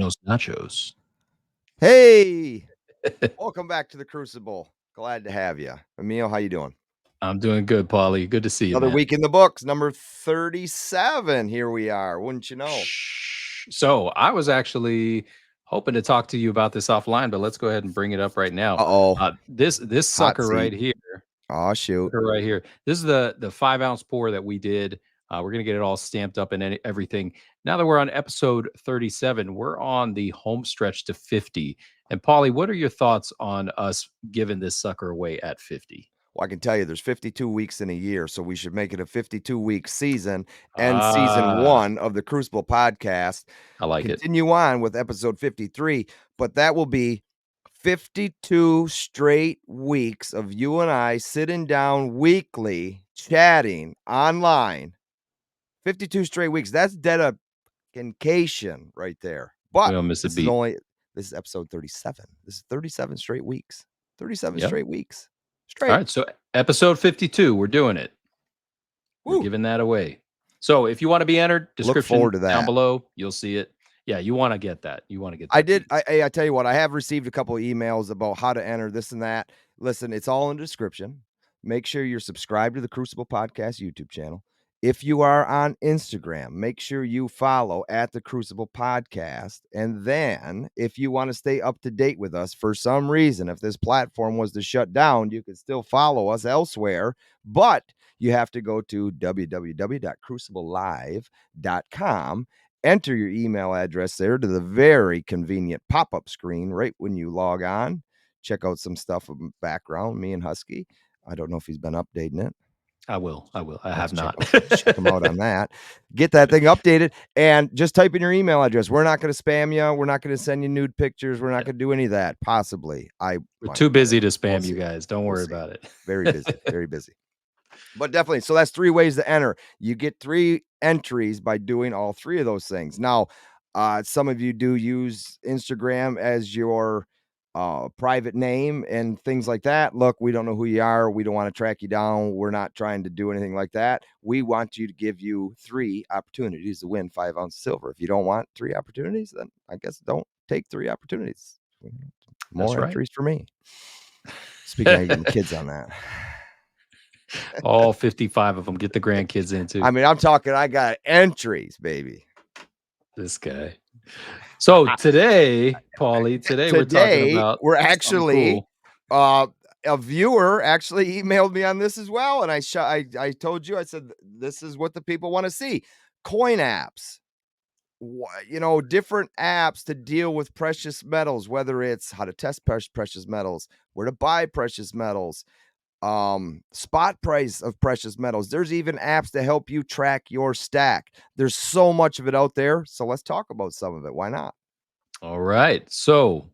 Buenos nachos. Hey, welcome back to the Crucible. Glad to have you. Emil, how you doing? I'm doing good, Pauly. Good to see you, Another man. week in the books, number 37. Here we are. Wouldn't you know? So I was actually hoping to talk to you about this offline, but let's go ahead and bring it up right now. Uh-oh. This Hot sucker seat. right here. Oh, shoot. Sucker right here. This is the 5-ounce pour that we did. We're gonna get it all stamped up and everything. Now that we're on episode 37, we're on the home stretch to 50. And Pauly, what are your thoughts on us giving this sucker away at 50? Well, I can tell you there's 52 weeks in a year, so we should make it a 52-week season and season 1 of the Crucible podcast. I like it. Continue on with episode 53, but that will be 52 straight weeks of you and I sitting down weekly, chatting online. 52 straight weeks. That's dedication right there. But We don't miss a beat. this is episode 37. This is 37 straight weeks. 37 Yep. straight weeks. All right, so episode 52, we're doing it. We're giving that away. So if you want to be entered, description down below, you'll see it. Yeah, you want to get that. You want to get that. I tell you what, I have received a couple of emails about how to enter this and that. Listen, it's all in the description. Make sure you're subscribed to the Crucible Podcast YouTube channel. If you are on Instagram, make sure you follow at the Crucible Podcast. And then if you want to stay up to date with us for some reason, if this platform was to shut down, you can still follow us elsewhere, but you have to go to www.cruciblelive.com. Enter your email address there to the very convenient pop-up screen right when you log on. Check out some stuff in the background, me and Husky. I don't know if he's been updating it. I will. I have not. Check him out on that. Get that thing updated and just type in your email address. We're not going to spam you. We're not going to send you nude pictures. We're not going to do any of that. Possibly. We're too busy to spam you guys. Don't worry about it. Very busy. Very busy. But definitely. So that's 3 ways to enter. You get 3 entries by doing all 3 of those things. Now, some of you do use Instagram as your private name and things like that. Look, we don't know who you are. We don't want to track you down. We're not trying to do anything like that. We want you to give you 3 opportunities to win 5 ounce silver. If you don't want 3 opportunities, then I guess don't take 3 opportunities. More entries for me. Speaking of getting kids on that. All 55 of them. Get the grandkids into. I mean, I'm talking, I got entries, baby. This guy. So today, Pauly, we're talking about. We're actually, cool. A viewer actually emailed me on this as well. And I told you, I said, this is what the people want to see. Coin apps. You know, different apps to deal with precious metals, whether it's how to test precious metals, where to buy precious metals, spot price of precious metals. There's even apps to help you track your stack. There's so much of it out there. So let's talk about some of it. Why not? All right. So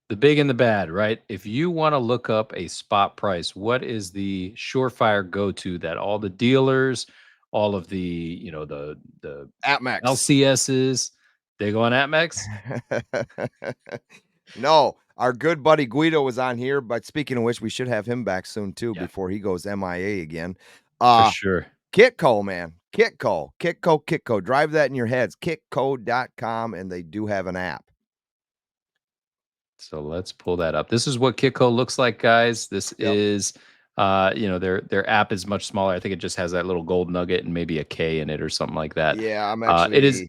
the big and the bad, right? If you want to look up a spot price, what is the surefire go-to that all the dealers, all of the, you know, the Atmex LCSs, they go on Atmex? No, our good buddy Guido was on here, but speaking of which, we should have him back soon too, before he goes MIA again. For sure. Kitco, man. Kitco. Drive that in your heads. Kitco.com, and they do have an app. So let's pull that up. This is what Kito looks like, guys. This is, you know, their app is much smaller. I think it just has that little gold nugget and maybe a K in it or something like that. Yeah, I'm actually. It is.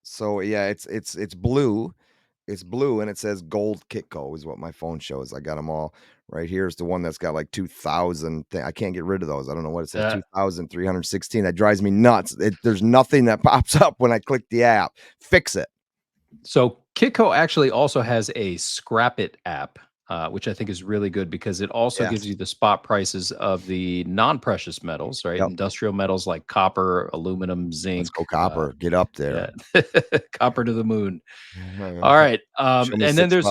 So yeah, it's blue. It's blue and it says gold Kitco is what my phone shows. I got them all right here. Is the one that's got like 2,000. I can't get rid of those. I don't know what it says. 2,316. That drives me nuts. There's nothing that pops up when I click the app. Fix it. So Kito actually also has a Scrap It app, which I think is really good because it also gives you the spot prices of the non-precious metals, right? Industrial metals like copper, aluminum, zinc. Let's go copper. Get up there. Yeah. Copper to the moon. All right. And then there's,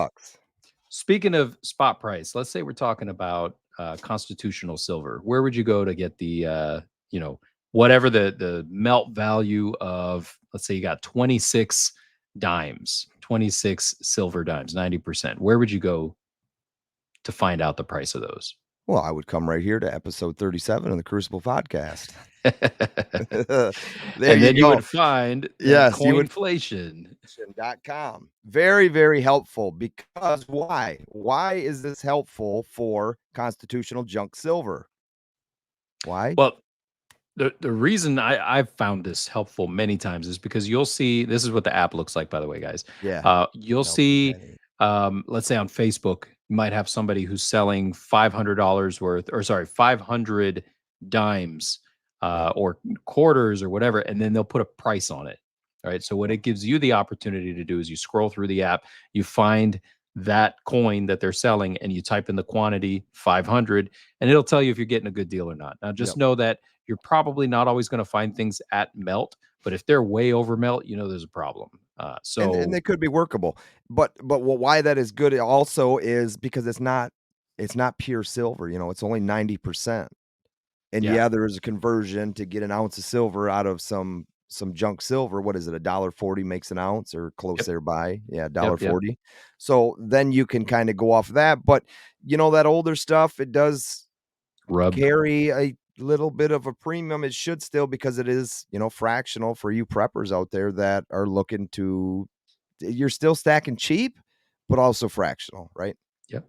speaking of spot price, let's say we're talking about constitutional silver. Where would you go to get the, you know, whatever the melt value of, let's say you got 26 dimes, 26 silver dimes, 90%. Where would you go to find out the price of those? Well, I would come right here to episode 37 of the Crucible podcast. There And you then you go. would find that Yes, you would coinflation. .com. Very, very helpful because why? Why is this helpful for constitutional junk silver? Why? Well, the reason I've found this helpful many times is because you'll see this is what the app looks like, by the way, guys. Yeah, You'll helpful see, penny. let's say on Facebook, you might have somebody who's selling $500 worth, or sorry, 500 dimes Right. or quarters or whatever, and then they'll put a price on it. All right. So what Yep. it gives you the opportunity to do is you scroll through the app, you find that coin that they're selling, and you type in the quantity 500, and it'll tell you if you're getting a good deal or not. Now, just Yep. know that you're probably not always going to find things at melt, but if they're way over melt, there's a problem. And So they could be workable. But why that is good also is because it's not pure silver, it's only 90%. And yeah, yeah, there is a conversion to get an ounce of silver out of some junk silver. What is it? $1.40 makes an ounce or close yep, thereby. Yeah, yep. $1.40. So then you can kind of go off that. But that older stuff, it does Rub. carry a little bit of a premium. It should still because it is, fractional for you preppers out there that are looking to you're still stacking cheap, but also fractional, right? Yep.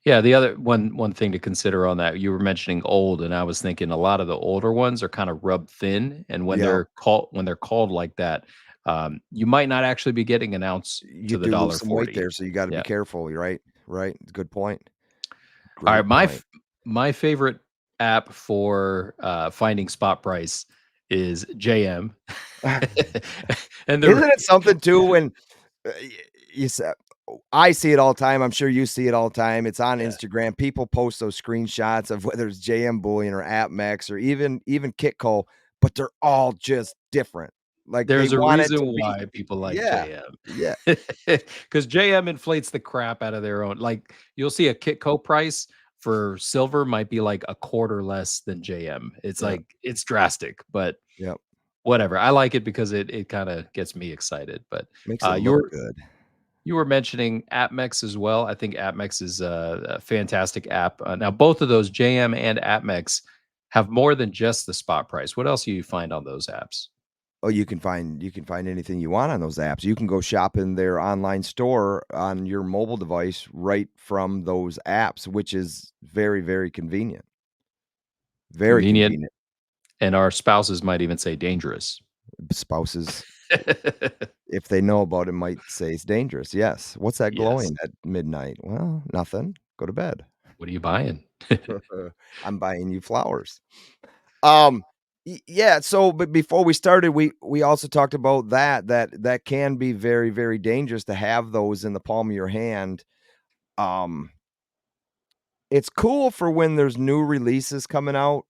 Yeah, the other one thing to consider on that, you were mentioning old, and I was thinking a lot of the older ones are kind of rubbed thin, and Yeah. when they're called like that, you might not actually be getting an ounce You to the do lose dollar some weight 40. there, so you got to be Yeah. careful. You're right. Right. Good point. All right, Great point. my favorite app for finding spot price is JM, and the Isn't it something too when you said I see it all the time. I'm sure you see it all the time. It's on yeah, Instagram. People post those screenshots of whether it's JM Bullion or Atmex or even Kitco, but they're all just different. Like they there's a want it reason to be why people like yeah. JM. Yeah. Because JM inflates the crap out of their own. Like you'll see a Kitco price for silver might be like a quarter less than JM. It's Yeah. like it's drastic, but Yep. whatever. I like it because it kind of gets me excited. But Makes it you look were good. you were mentioning Atmex as well. I think Atmex is a fantastic app. Now both of those JM and Atmex have more than just the spot price. What else do you find on those apps? Oh, you can find anything you want on those apps. You can go shop in their online store on your mobile device right from those apps, which is very, very convenient. Very Convenient, convenient. and our spouses might even say dangerous. Spouses, if they know about it, might say it's dangerous. Yes. What's that Yes. glowing at midnight? Well, nothing. Go to bed. What are you buying? I'm buying you flowers. Um, yeah. So, but before we started, we also talked about that can be very, very dangerous to have those in the palm of your hand. Um, it's cool for when there's new releases coming out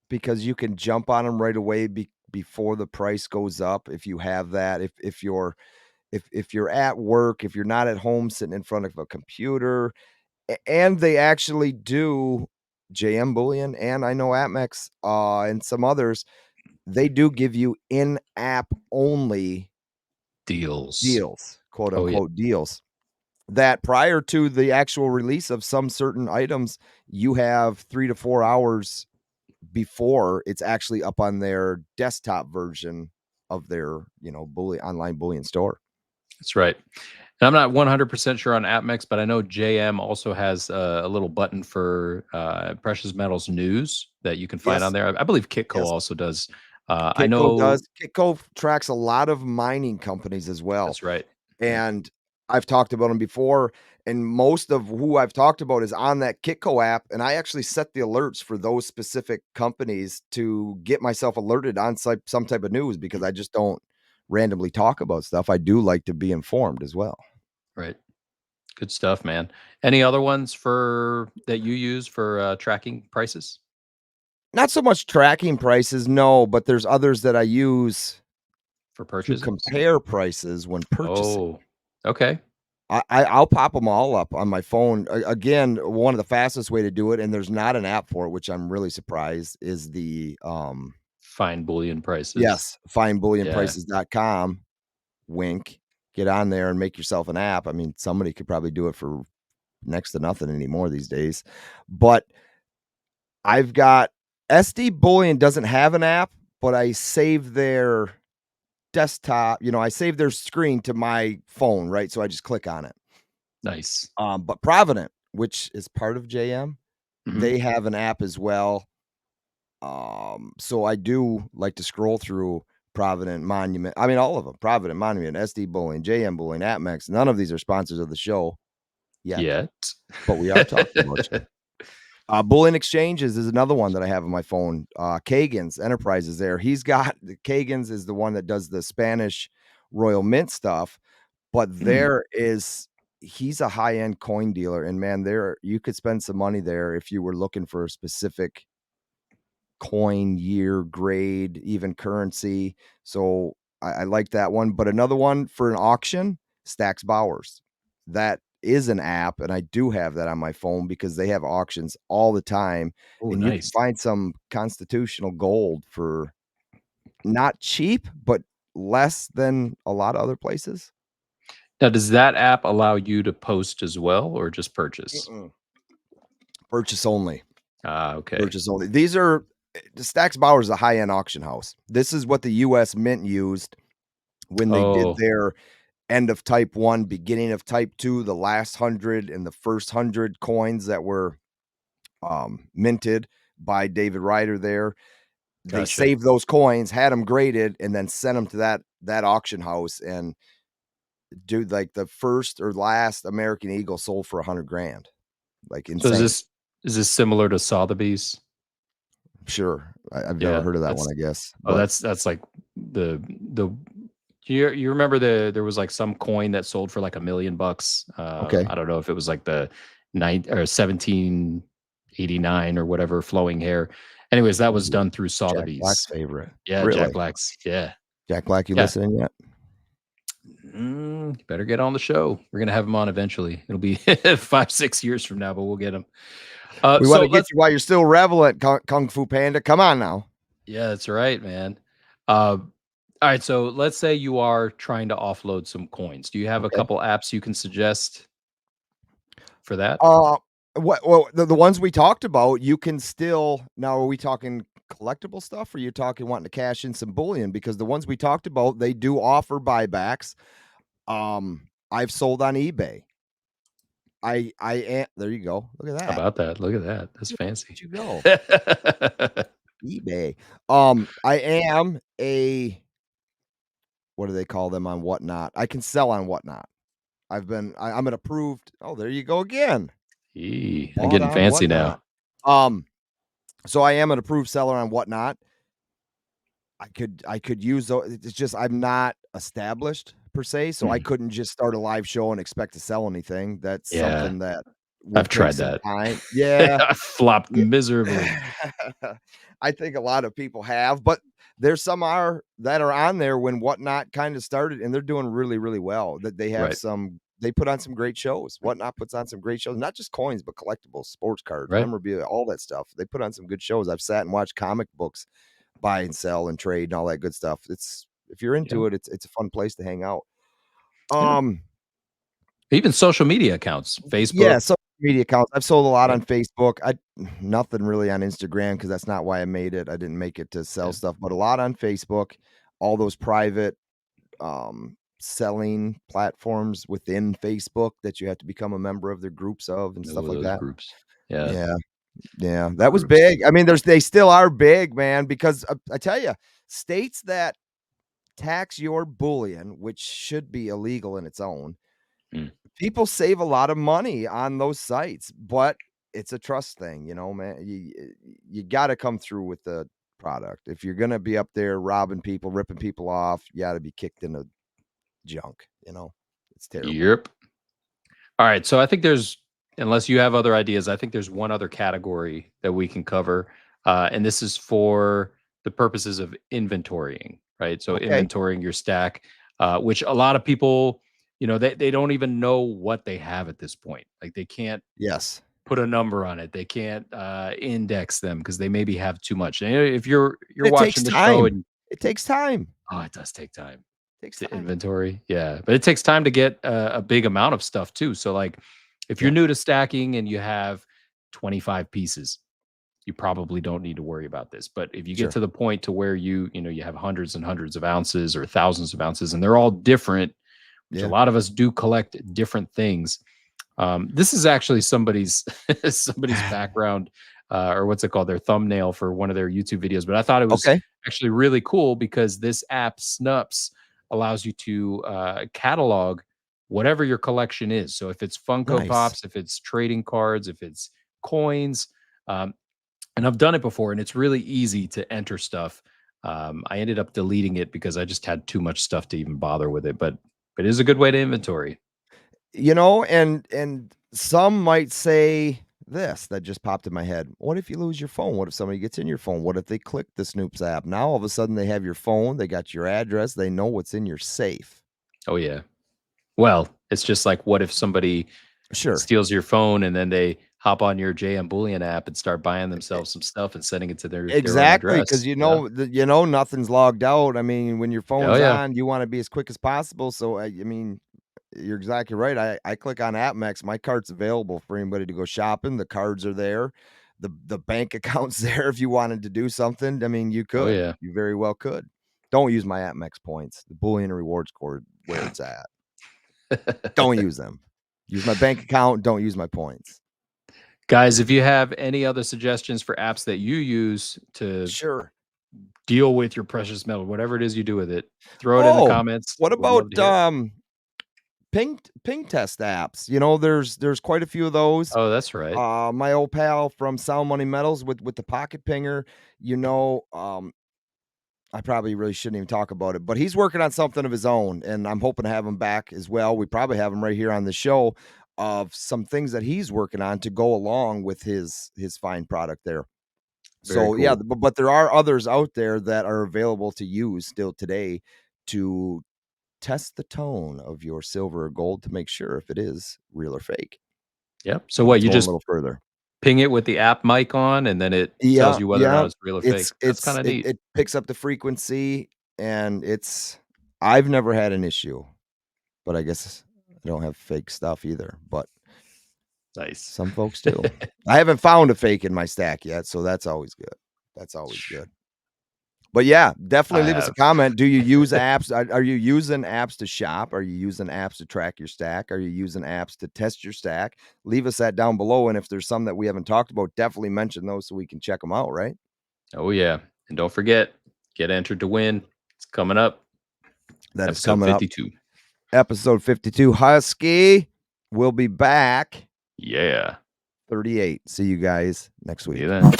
because you can jump on them right away before the price goes up. If you have that, if you're at work, if you're not at home sitting in front of a computer, and they actually do JM Bullion and I know Atmex and some others, they do give you in-app only Deals. deals, quote Oh, yeah. unquote deals. That prior to the actual release of some certain items, you have 3 to 4 hours before it's actually up on their desktop version of their, online bullion store. That's right. And I'm not 100% sure on Atmex, but I know JM also has a little button for precious metals news that you can find on Yes, there. I believe Kitco yes. also does. I Kitco know does. Kitco tracks a lot of mining companies as well, that's right. Yeah. and I've talked about them before, and most of who I've talked about is on that Kitco app, and I actually set the alerts for those specific companies to get myself alerted on some type of news because I just don't randomly talk about stuff. I do like to be informed as well. Right. Good stuff, man. Any other ones for that you use for tracking prices Not so much tracking prices, no, but there's others that I use for to purchases? compare prices when purchasing. Oh, okay. I'll pop them all up on my phone. Again, one of the fastest way to do it, and there's not an app for it, which I'm really surprised, is the, Find bullion prices. yes, Yeah. findbullionprices.com, wink. Get on there and make yourself an app. I mean, somebody could probably do it for next to nothing anymore these days, but I've got SD Bullion doesn't have an app, but I save their desktop, I save their screen to my phone, right? So I just click on it. Nice. But Provident, which is part of JM, Mhm. they have an app as well. So I do like to scroll through Provident, Monument. I mean, all of them: Provident, Monument, SD Bullion, JM Bullion, Atmex. None of these are sponsors of the show yet, Yet. but we are talking about you. Bullion Exchanges is another one that I have on my phone. Kagan's Enterprises there. Kagan's is the one that does the Spanish Royal Mint stuff, but Mm, he's a high-end coin dealer, and man, there you could spend some money there if you were looking for a specific coin, year, grade, even currency. So I like that one. But another one for an auction, Stacks Bowers. That is an app, and I do have that on my phone because they have auctions all the time, oh, and you can nice. find some constitutional gold for not cheap, but less than a lot of other places. Now, does that app allow you to post as well or just purchase? Mm-mm. Purchase only. Ah, okay. Purchase only. These are the Stacks Bowers is a high-end auction house. This is what the US Mint used when they did Oh, their end of type 1, beginning of type 2, the last 100 and the first 100 coins that were minted by David Ryder there. They gotcha. saved those coins, had them graded, and then sent them to that auction house. And dude, like the first or last American Eagle sold for 100 grand. Like So insane. is this similar to Sotheby's? Sure. I've never Yeah, heard of that one, that's I guess. oh, But that's like the you remember there was like some coin that sold for like $1,000,000. okay. I don't know if it was like the 1789 or whatever flowing hair. Anyways, that was Ooh, done through Jack Black's Sotheby's. favorite. Yeah, Jack Really? Black's. Yeah. Jack Black, you Yeah. listening yet? You better get on the show. We're gonna have him on eventually. It'll be 5, 6 years from now, but we'll get him. We want So to get let's. you while you're still relevant, Kung Fu Panda. Come on now. Yeah, that's right, man. Uh, all right, so let's say you are trying to offload some coins. Do you have a Okay. couple apps you can suggest for that? Uh, the ones we talked about, you can still now. Are we talking collectible stuff, or you talking wanting to cash in some bullion? Because the ones we talked about, they do offer buybacks. I've sold on eBay. There you go. Look at How that. about that? Look at that. That's Look fancy. at you go. eBay. I am a what do they call them on Whatnot? I can sell on Whatnot. I'm an approved. Oh, there you go again. I'm Bought getting on fancy Whatnot. now. Um, so I am an approved seller on Whatnot. I could use those. It's just I'm not established per se, so I Mm, couldn't just start a live show and expect to sell anything. That's yeah, something that will I've take tried some that. time. Yeah. I flopped Yeah. miserably. I think a lot of people have, but there's some that are on there when Whatnot kind of started, and they're doing really, really well. That Right, they put on some great shows. Whatnot puts on some great shows, not just coins, but collectibles, sports cards, right. memorabilia, all that stuff. They put on some good shows. I've sat and watched comic books buy and sell and trade and all that good stuff. It's if you're Yeah, into it, it's a fun place to hang out. yeah. Um, Even social media accounts, yeah, Facebook. social media accounts. I've sold a lot Right. on Facebook. I Nothing really on Instagram because that's not why I made it. I didn't make it to sell Yeah. stuff, but a lot on Facebook, all those private selling platforms within Facebook that you have to become a member of their groups of and stuff Oh, like those that. groups. Yeah, Yeah. Yeah, that was groups. big. I mean, they still are big, man, because I tell you, states that tax your bullion, which should be illegal in its own, Mm. people save a lot of money on those sites, but it's a trust thing, man. You got to come through with the product. If you're going to be up there robbing people, ripping people off, you got to be kicked into junk. It's terrible. Yep. All right, so I think there's unless you have other ideas, I think there's one other category that we can cover, and this is for the purposes of inventorying, right? So Okay. inventorying your stack, which a lot of people, they don't even know what they have at this point. Like they can't Yes. put a number on it. They can't index them because they maybe have too much. And if you're It takes watching the show time. and It takes time. oh, it does take time It takes to time. inventory. Yeah, but it takes time to get a big amount of stuff too. So like if you're Yep. new to stacking and you have 25 pieces, you probably don't need to worry about this. But if you get Sure. to the point to where you have hundreds and hundreds of ounces or thousands of ounces, and they're all different, which a Yeah. lot of us do collect different things. This is actually somebody's somebody's background, or what's it called, their thumbnail for one of their YouTube videos. But I thought it was Okay. actually really cool because this app Snubs allows you to catalog whatever your collection is. So if it's Funko Nice. Pops, if it's trading cards, if it's coins, um, and I've done it before, and it's really easy to enter stuff. I ended up deleting it because I just had too much stuff to even bother with it. But it is a good way to inventory. And some might say this that just popped in my head. What if you lose your phone? What if somebody gets in your phone? What if they click the Snoops app? Now all of a sudden they have your phone, they got your address, they know what's in your safe. Oh yeah. Well, it's just like, what if somebody Sure. steals your phone and then they hop on your JM Bullion app and start buying themselves some stuff and sending it to their own Exactly, because address, you know? nothing's logged out. I mean, when your Oh, phone's yeah. on, you wanna be as quick as possible, so, I mean, you're exactly right. I click on Atmex, my card's available for anybody to go shopping, the cards are there, the bank account's there if you wanted to do something. I mean, you Oh, could. yeah. You very well could. Don't use my Atmex points. The bullion rewards cord where it's at. Don't use them. Use my bank account, don't use my points. Guys, if you have any other suggestions for apps that you use to Sure. deal with your precious metal, whatever it is you do with it, throw it in the Oh, comments. what Would love about, to hear it. ping test apps? There's quite a few of those. Oh, that's right. My old pal from Sound Money Metals with the pocket pinger, I probably really shouldn't even talk about it, but he's working on something of his own, and I'm hoping to have him back as well. We probably have him right here on the show of some things that he's working on to go along with his fine product there. Very So yeah, cool. but there are others out there that are available to use still today to test the tone of your silver or gold to make sure if it is real or fake. Yep. So And what, that's you going a just little further. ping it with the app mic on, and then it tells Yeah, you whether or yeah. not it's real or fake. That's kinda neat. It picks up the frequency and I've never had an issue, but I guess I don't have fake stuff either, but Nice. some folks do. I haven't found a fake in my stack yet, so that's always good. That's always good. But yeah, definitely I leave us a have. comment. Do you use apps? Are you using apps to shop? Are you using apps to track your stack? Are you using apps to test your stack? Leave us that down below. And if there's some that we haven't talked about, definitely mention those so we can check them out, right? Oh, yeah. And don't forget, get entered to win. It's coming up. That is Episode coming up. 52. Episode 52. Husky will be back. Yeah. 38. See you guys next See you week. then.